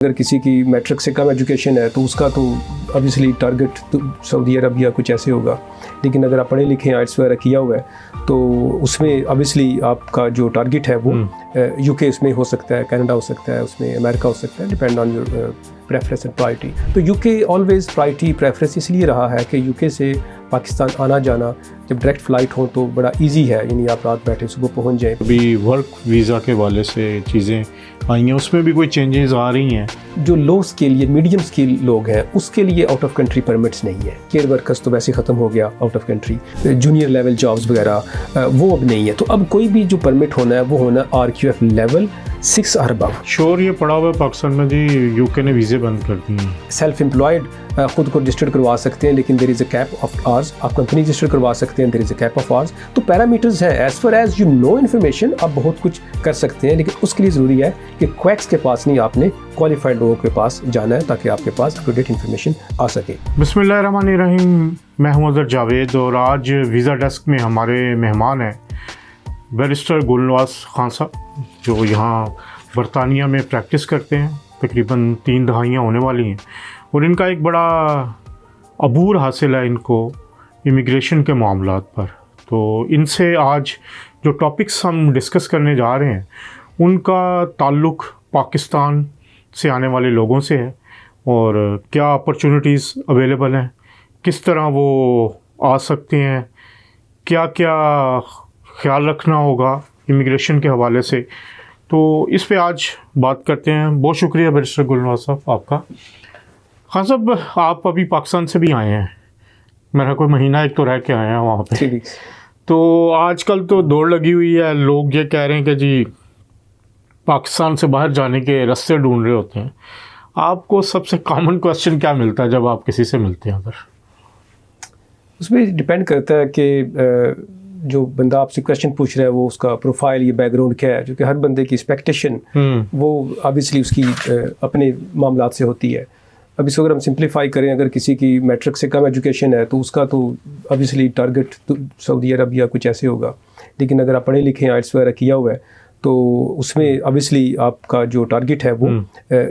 अगर किसी की मैट्रिक से कम एजुकेशन है तो उसका तो ऑब्वियसली टारगेट तो सऊदी अरब या कुछ ऐसे होगा, लेकिन अगर आप पढ़े लिखे हैं, आर्ट्स वगैरह किया हुआ है तो उसमें ऑब्वियसली आपका जो टारगेट है वो यूके उसमें हो सकता है, कनाडा हो सकता है, उसमें अमेरिका हो सकता है, depend on your preference and priority. तो यूके ऑलवेज प्रायोरिटी प्रेफरेंस इसलिए रहा है कि यूके से पाकिस्तान आना जाना जब डायरेक्ट फ़्लाइट हो तो बड़ा इजी है, यानी आप रात बैठे सुबह पहुंच जाएं। अभी वर्क वीज़ा के वाले से चीज़ें आई हैं, उसमें भी कोई चेंजेस आ रही हैं? जो लो स्किल या मीडियम स्किल लोग हैं उसके लिए आउट ऑफ कंट्री परमिट्स नहीं है। केयर वर्कर्स तो वैसे ख़त्म हो गया out of country, junior level jobs वगैरह वो अब नहीं है। तो अब कोई भी जो परमिट होना है वो होना RQF लेवल 6 और अबव। शोर ये पड़ा हुआ पाकिस्तान में जी, यूके ने वीज़े बंद कर दिए हैं। सेल्फ एम्प्लॉयड खुद को रजिस्टर्ड करवा सकते हैं, लेकिन there is a cap of hours. आप कंपनी रजिस्टर करवा सकते हैं, there is a cap of hours. तो पैरामीटर्स हैं, as far as you know information आप बहुत कुछ कर सकते हैं, लेकिन उसके लिए ज़रूरी है कि क्वैक्स के पास नहीं, आपने क्वालिफाइड लोगों के पास जाना है ताकि आपके पास अप टू डेट इन्फॉर्मेशन आ सके। बिस्मिल्लाहिर्रहमानिर्रहीम, मैं हूं अज़हर जावेद और आज वीज़ा डेस्क में हमारे मेहमान हैं बैरिस्टर गुलनवाज खान साहब, जो यहाँ बरतानिया में प्रैक्टिस करते हैं। तकरीबन 3 दहाइयाँ होने वाली हैं और इनका एक बड़ा अबूर हासिल है इनको इमिग्रेशन के मामलात पर। तो इनसे आज जो टॉपिक्स हम डिस्कस करने जा रहे हैं उनका ताल्लुक़ पाकिस्तान से आने वाले लोगों से है और क्या अपॉर्चुनिटीज़ अवेलेबल हैं, किस तरह वो आ सकते हैं, क्या क्या ख्याल रखना होगा इमिग्रेशन के हवाले से। तो इस पे आज बात करते हैं। बहुत शुक्रिया बैरिस्टर गुलनवाज साहब आपका। खान साहब, आप अभी पाकिस्तान से भी आए हैं, मेरा कोई महीना एक तो रह के आए हैं वहाँ पे। तो आजकल तो दौड़ लगी हुई है, लोग ये कह रहे हैं कि जी पाकिस्तान से बाहर जाने के रास्ते ढूंढ रहे होते हैं। आपको सबसे कॉमन क्वेश्चन क्या मिलता है जब आप किसी से मिलते हैं? अगर उसमें डिपेंड करता है कि जो बंदा आपसे क्वेश्चन पूछ रहा है वो उसका प्रोफाइल या बैकग्राउंड क्या है, क्योंकि हर बंदे की एक्सपेक्टेशन वो ऑब्वियसली उसकी अपने मामलात से होती है। अब इसको अगर हम सिंप्लीफाई करें, अगर किसी की मैट्रिक से कम एजुकेशन है तो उसका तो ऑब्वियसली टारगेट तो सऊदी अरब या कुछ ऐसे होगा, लेकिन अगर आप पढ़े लिखे हैं, आर्ट्स वगैरह किया हुआ है तो उसमें ऑब्वियसली आपका जो टारगेट है वो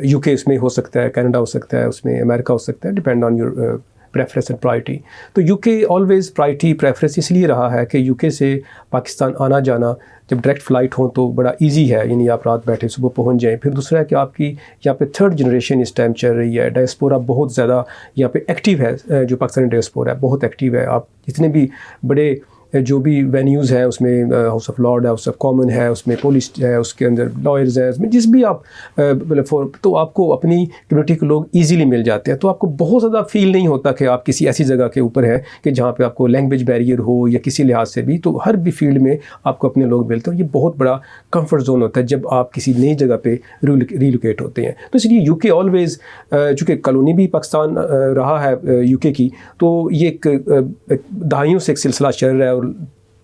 यूके उसमें हो सकता है, कनाडा हो सकता है, उसमें अमेरिका हो सकता है, depend on your preference and priority. तो यूके ऑलवेज प्रायोरिटी प्रेफरेंस इसलिए रहा है कि यूके से पाकिस्तान आना जाना जब डायरेक्ट फ़्लाइट हो तो बड़ा इजी है, यानी आप रात बैठे सुबह पहुंच जाएं। फिर दूसरा है कि आपकी यहाँ पे 3rd जनरेशन इस टाइम चल रही है, डायस्पोरा बहुत ज़्यादा यहाँ पे एक्टिव है, जो पाकिस्तानी डायस्पोरा है बहुत एक्टिव है। आप जितने भी बड़े जो भी वेन्यूज़ हैं उसमें हाउस ऑफ लॉर्ड है, हाउस ऑफ कॉमन है, उसमें पुलिस है, उसके अंदर लॉयर्स हैं, उसमें जिस भी आप मतलब तो आपको अपनी कम्युनिटी के लोग इजीली मिल जाते हैं। तो आपको बहुत ज़्यादा फील नहीं होता कि आप किसी ऐसी जगह के ऊपर हैं कि जहाँ पे आपको लैंग्वेज बैरियर हो या किसी लिहाज से भी। तो हर भी फील्ड में आपको अपने लोग मिलते हैं। ये बहुत बड़ा कंफर्ट जोन होता है जब आप किसी नई जगह पे रिलोकेट होते हैं। तो इसलिए यूके ऑलवेज़, चूँकि कॉलोनी भी पाकिस्तान रहा है यूके की, तो ये एक दहाइयों से एक सिलसिला चल रहा है।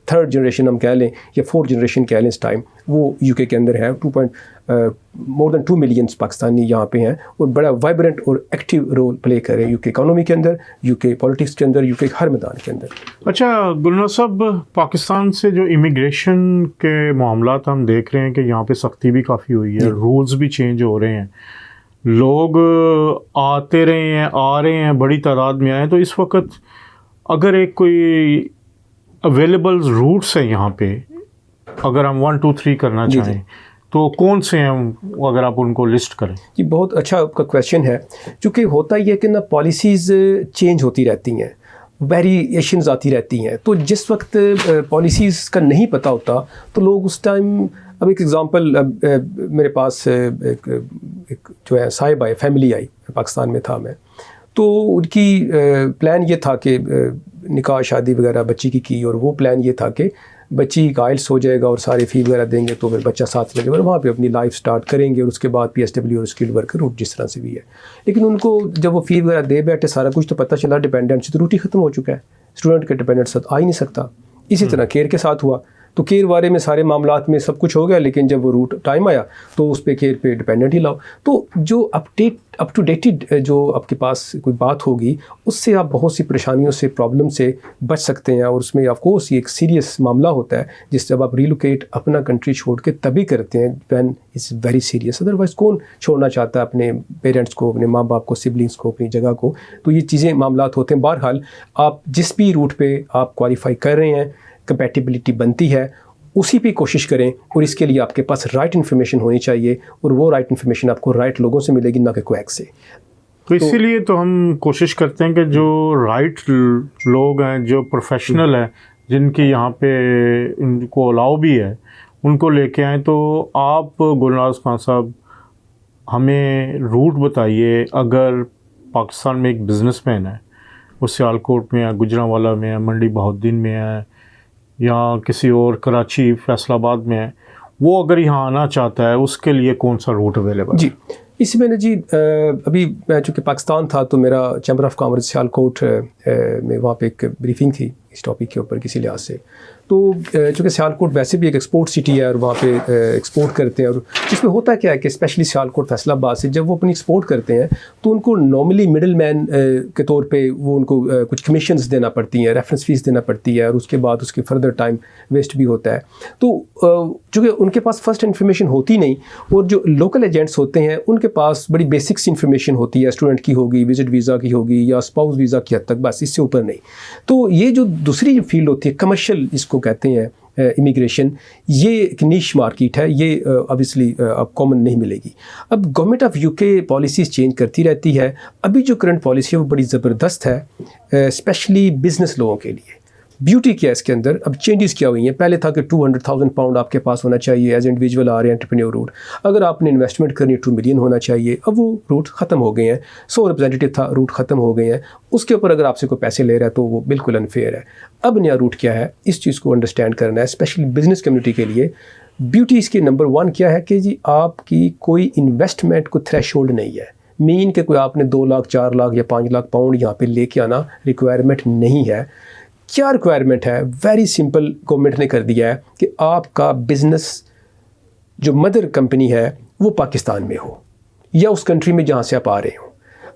3rd जनरेशन हम कह लें या 4th जनरेशन कह लें, इस टाइम वो यूके के अंदर है। मोर देन 2 मिलियन पाकिस्तानी यहाँ पे हैं और बड़ा वाइब्रेंट और एक्टिव रोल प्ले कर रहे हैं यूके इकोनॉमी के अंदर, यूके पॉलिटिक्स के अंदर, यूके हर मैदान के अंदर। अच्छा गुलनवाज साहब, पाकिस्तान से जो इमिग्रेशन के मामलात हम देख रहे हैं कि यहाँ पे सख्ती भी काफ़ी हुई है, रूल्स भी चेंज हो रहे हैं, लोग आते रहे हैं, आ रहे हैं, बड़ी तादाद में आए। तो इस वक्त अगर एक कोई अवेलेबल रूट्स हैं यहाँ पे, अगर हम 1 2 3 करना चाहें तो कौन से हैं, अगर आप उनको लिस्ट करें? ये बहुत अच्छा आपका क्वेश्चन है, क्योंकि होता ये कि ना पॉलिसीज़ चेंज होती रहती हैं, वेरिएशंस आती रहती हैं। तो जिस वक्त पॉलिसीज़ का नहीं पता होता तो लोग उस टाइम, अब एक एग्ज़ाम्पल, मेरे पास एक जो है साहिब आई, फैमिली आई, पाकिस्तान में था मैं, तो उनकी प्लान ये था कि निकाह शादी वगैरह बच्ची की और वो प्लान ये था कि बच्ची का आइल्स हो जाएगा और सारे फ़ी वगैरह देंगे तो फिर बच्चा साथ लगेगा और वहाँ पे अपनी लाइफ स्टार्ट करेंगे और उसके बाद PSW और स्किल्ड वर्कर रूट जिस तरह से भी है। लेकिन उनको जब वो फ़ी वगैरह दे बैठे सारा कुछ, तो पता चला डिपेंडेंट से तो रूट ही ख़त्म हो चुका है, स्टूडेंट के डिपेंडेंट साथ आ ही नहीं सकता। इसी तरह केयर के साथ हुआ, तो केयर बारे में सारे मामलात में सब कुछ हो गया, लेकिन जब वो रूट टाइम आया तो उस पर केयर पे डिपेंडेंट ही लाओ। तो जो अप टू डेटेड जो आपके पास कोई बात होगी, उससे आप बहुत सी परेशानियों से, प्रॉब्लम से बच सकते हैं। और उसमें ऑफ कोर्स ये एक सीरियस मामला होता है, जिस जब आप रिलोकेट अपना कंट्री छोड़ के तभी करते हैं when it's very serious. Otherwise कौन छोड़ना चाहता है अपने पेरेंट्स को, अपने माँ बाप को, सिबलिंग्स को, अपनी जगह को। तो ये चीज़ें मामलात होते हैं। बहरहाल आप जिस भी रूट पे आप क्वालिफाई कर रहे हैं, कंपैटिबिलिटी बनती है, उसी पे कोशिश करें। और इसके लिए आपके पास राइट इन्फॉर्मेशन होनी चाहिए, और वो राइट इन्फॉर्मेशन आपको राइट लोगों से मिलेगी, ना कि क्वैक से। तो इसीलिए तो हम कोशिश करते हैं कि जो राइट लोग हैं, जो प्रोफेशनल हैं, जिनकी यहाँ पे इनको अलाउ भी है, उनको लेके आएँ। तो आप गुलनवाज खान साहब हमें रूट बताइए। अगर पाकिस्तान में एक बिज़नेसमैन है, वो सियालकोट में है, गुजरांवाला में है, मंडी बहाउद्दीन में है, या किसी और कराची, फैसलाबाद में है, वो अगर यहाँ आना चाहता है, उसके लिए कौन सा रूट अवेलेबल? जी, इसी मैंने जी अभी मैं चूँकि पाकिस्तान था तो मेरा चैम्बर ऑफ कॉमर्स सियालकोट में वहाँ पे एक ब्रीफिंग थी इस टॉपिक के ऊपर किसी लिहाज से। तो चूँकि सियालकोट वैसे भी एक एक्सपोर्ट सिटी है और वहाँ पे एक्सपोर्ट करते हैं। और इसमें होता क्या है कि स्पेशली सियालकोट फैसलाबाद से जब वो अपनी एक्सपोर्ट करते हैं तो उनको नॉर्मली मिडल मैन के तौर पे वो उनको कुछ कमीशंस देना पड़ती हैं, रेफरेंस फ़ीस देना पड़ती है, और उसके बाद उसके फर्दर टाइम वेस्ट भी होता है। तो चूँकि उनके पास फ़र्स्ट इन्फॉर्मेशन होती नहीं, और जो लोकल एजेंट्स होते हैं उनके पास बड़ी बेसिक्स इन्फॉर्मेशन होती है, स्टूडेंट की होगी, विजिट वीज़ा की होगी, या स्पाउस वीज़ा की हद तक, बस इससे ऊपर नहीं। तो ये जो दूसरी फील्ड होती है, कमर्शियल इसको कहते हैं इमिग्रेशन, ये एक नीश मार्केट है, ये ऑब्वियसली अब कॉमन नहीं मिलेगी। अब government of UK policies change करती रहती है। अभी जो करंट पॉलिसी है वो बड़ी ज़बरदस्त है, स्पेशली बिज़नेस लोगों के लिए। ब्यूटी क्या है इसके अंदर, अब चेंजेस क्या हुई हैं। पहले था कि 200,000 पाउंड आपके पास होना चाहिए एज इंडिविजुअल आ रहे हैं एंटरप्रेन्योर रूट। अगर आपने इन्वेस्टमेंट करनी है 2 मिलियन होना चाहिए। अब वो रूट ख़त्म हो गए हैं। 100 रिप्रेजेंटेटिव था, रूट ख़त्म हो गए हैं। उसके ऊपर अगर आपसे कोई पैसे ले रहा है तो वो बिल्कुल अनफेयर है। अब नया रूट क्या है, इस चीज़ को अंडरस्टैंड करना है, स्पेशली बिजनेस कम्युनिटी के लिए। ब्यूटी इसके नंबर 1 क्या है कि जी आपकी कोई इन्वेस्टमेंट को थ्रेशोल्ड नहीं है। मीन कि कोई आपने 2 लाख, 4 लाख या 5 लाख पाउंड यहाँ पे लेके आना रिक्वायरमेंट नहीं है। क्या रिक्वायरमेंट है? वेरी सिंपल, गवर्नमेंट ने कर दिया है कि आपका बिज़नेस जो मदर कंपनी है वो पाकिस्तान में हो, या उस कंट्री में जहाँ से आप आ रहे हो।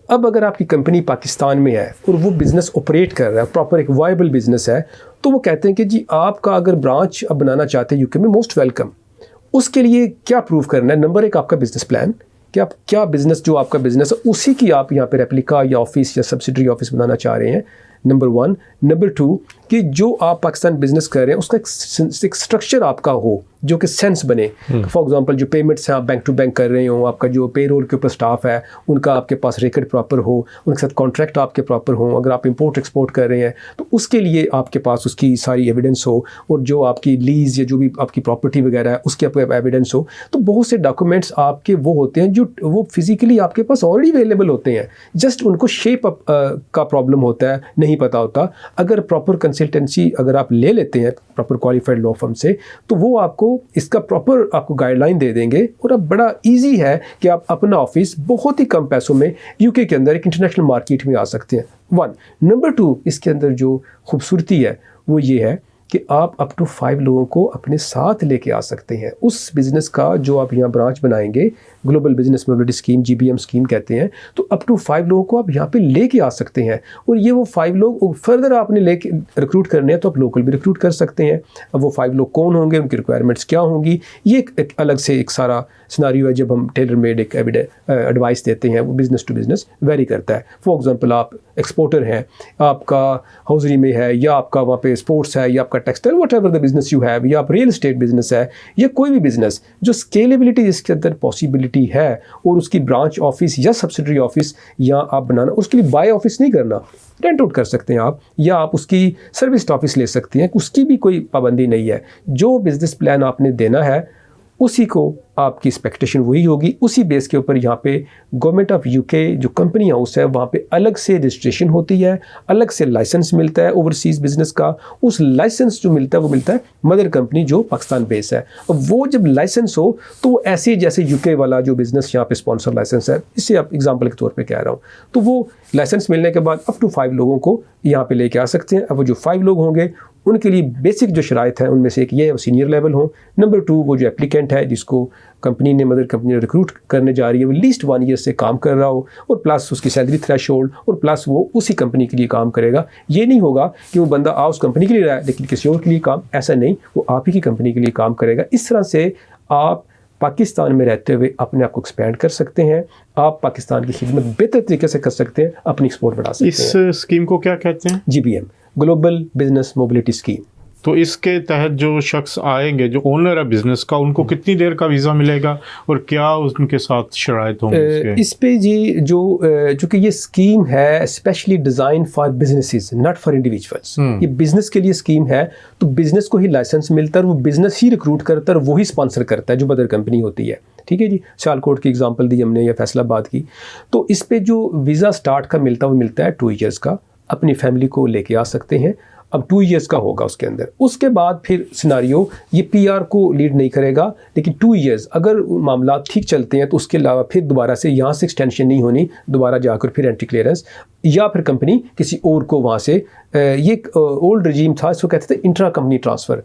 अब अगर आपकी कंपनी पाकिस्तान में है और वो बिज़नेस ऑपरेट कर रहा है, प्रॉपर एक वायबल बिज़नेस है, तो वो कहते हैं कि जी आपका अगर ब्रांच अब बनाना चाहते हैं यूके में, मोस्ट वेलकम। उसके लिए क्या प्रूव करना है? नंबर 1 आपका बिज़नेस प्लान, कि आप क्या बिज़नेस, जो आपका बिज़नेस है उसी की आप यहाँ पे रेप्लिका या ऑफिस या सब्सिडरी ऑफिस बनाना चाह रहे हैं, नंबर 1। नंबर 2 कि जो आप पाकिस्तान बिज़नेस कर रहे हैं उसका एक स्ट्रक्चर आपका हो जो कि सेंस बने। फॉर एग्जांपल जो पेमेंट्स हैं आप बैंक टू बैंक कर रहे हो, आपका जो पेरोल के ऊपर स्टाफ है उनका आपके पास रिकॉर्ड प्रॉपर हो, उनके साथ कॉन्ट्रैक्ट आपके प्रॉपर हो। अगर आप इंपोर्ट एक्सपोर्ट कर रहे हैं तो उसके लिए आपके पास उसकी सारी एविडेंस हो, और जो आपकी लीज़ या जो भी आपकी प्रॉपर्टी वगैरह है उसके आपके एविडेंस हो। तो बहुत से डॉक्यूमेंट्स आपके वो होते हैं जो वो फिज़िकली आपके पास ऑलरेडी अवेलेबल होते हैं, जस्ट उनको शेप का प्रॉब्लम होता है, नहीं पता होता। अगर प्रॉपर कंसल्टेंसी अगर आप ले लेते हैं प्रॉपर क्वालिफाइड लॉ फर्म से, तो वो आपको इसका प्रॉपर आपको गाइडलाइन दे देंगे, और अब बड़ा इजी है कि आप अपना ऑफिस बहुत ही कम पैसों में यूके के अंदर एक इंटरनेशनल मार्केट में आ सकते हैं। 1 नंबर 2 इसके अंदर जो खूबसूरती है वो ये है कि आप अप टू 5 लोगों को अपने साथ लेके आ सकते हैं। उस बिज़नेस का जो आप यहाँ ब्रांच बनाएंगे, global business mobility scheme, GBM scheme कहते हैं, तो अप टू 5 लोगों को आप यहाँ पे लेके आ सकते हैं। और ये वो 5 लोग फर्दर आपने लेके रिक्रूट करने हैं तो आप लोकल भी रिक्रूट कर सकते हैं। अब वो 5 लोग कौन होंगे, उनकी रिक्वायरमेंट्स क्या होंगी, ये एक अलग से एक सारा सिनारियो है। जब हम टेलर मेड एक एडवाइस देते हैं, वो बिज़नेस टू बिज़नेस वेरी करता है। फॉर एग्जांपल आप एक्सपोर्टर हैं, आपका हौजरी में है, या आपका वहाँ पे स्पोर्ट्स है, या आपका textile, what ever the business you have, या आप रियल एस्टेट बिज़नेस है, या कोई भी बिज़नेस जो स्केलेबिलिटी जिसके अंदर पॉसिबिलिटी है, और उसकी ब्रांच ऑफिस या सब्सिडरी ऑफिस या आप बनाना, उसके लिए बाय ऑफिस नहीं करना, रेंट आउट कर सकते हैं आप, या आप उसकी सर्विस ऑफिस ले सकते हैं, उसकी भी कोई पाबंदी नहीं है। जो बिज़नेस प्लान आपने देना है उसी को आपकी एक्सपेक्टेशन वही होगी, उसी बेस के ऊपर यहाँ पे गवर्नमेंट ऑफ यूके जो कंपनी हाउस है वहाँ पे अलग से रजिस्ट्रेशन होती है, अलग से लाइसेंस मिलता है ओवरसीज़ बिजनेस का। उस लाइसेंस जो मिलता है वो मिलता है मदर कंपनी जो पाकिस्तान बेस है। अब वो जब लाइसेंस हो तो ऐसे जैसे यूके वाला जो बिज़नेस यहाँ पे स्पॉन्सर लाइसेंस है, इससे आप एग्जाम्पल के तौर पर कह रहा हूँ, तो वो लाइसेंस मिलने के बाद अप टू 5 लोगों को यहाँ पे लेके आ सकते हैं। अब वो जो 5 लोग होंगे उनके लिए बेसिक जो शराइत हैं उनमें से एक ये है वो सीनियर लेवल हो। नंबर 2 वो जो एप्लीकेंट है जिसको कंपनी ने मदर कंपनी ने रिक्रूट करने जा रही है वो लीस्ट 1 ईयर से काम कर रहा हो और प्लस उसकी सैलरी थ्रेशोल्ड और प्लस वो उसी कंपनी के लिए काम करेगा। ये नहीं होगा कि वो बंदा उस कंपनी के लिए रहा है लेकिन किसी और के लिए काम, ऐसा नहीं, वो आप ही की कंपनी के लिए काम करेगा। इस तरह से आप पाकिस्तान में रहते हुए अपने आप को एक्सपैंड कर सकते हैं, आप पाकिस्तान की खिदमत बेहतर तरीके से कर सकते हैं, अपनी एक्सपोर्ट बढ़ा सकते हैं। इस स्कीम को क्या कहते हैं? GBM, global business mobility scheme. तो इसके तहत जो शख्स आएंगे, जो ओनर है बिजनेस का, उनको कितनी देर का वीज़ा मिलेगा और क्या उनके साथ शराइत होंगे? इस पे जी जो कि ये स्कीम है specially design for businesses not for individuals. ये बिजनेस के लिए स्कीम है, तो बिजनेस को ही लाइसेंस मिलता है और वो बिजनेस ही रिक्रूट करता है और वही स्पॉन्सर करता है जो मदर कंपनी होती है। ठीक है जी, सियालकोट की एग्जांपल दी हमने या फैसलाबाद की। तो इस पे जो वीज़ा स्टार्ट का मिलता है वो मिलता है 2 ईयर्स का, अपनी फैमिली को लेके आ सकते हैं। अब 2 ईयर्स का होगा उसके अंदर, उसके बाद फिर सिनारियो ये PR को लीड नहीं करेगा, लेकिन 2 ईयर्स अगर मामला ठीक चलते हैं तो उसके अलावा फिर दोबारा से यहाँ से एक्सटेंशन नहीं होनी, दोबारा जाकर फिर एंट्री क्लियरेंस या फिर कंपनी किसी और को वहाँ से ये ओल्ड रजीम था, इसको कहते थे इंट्रा कंपनी ट्रांसफ़र।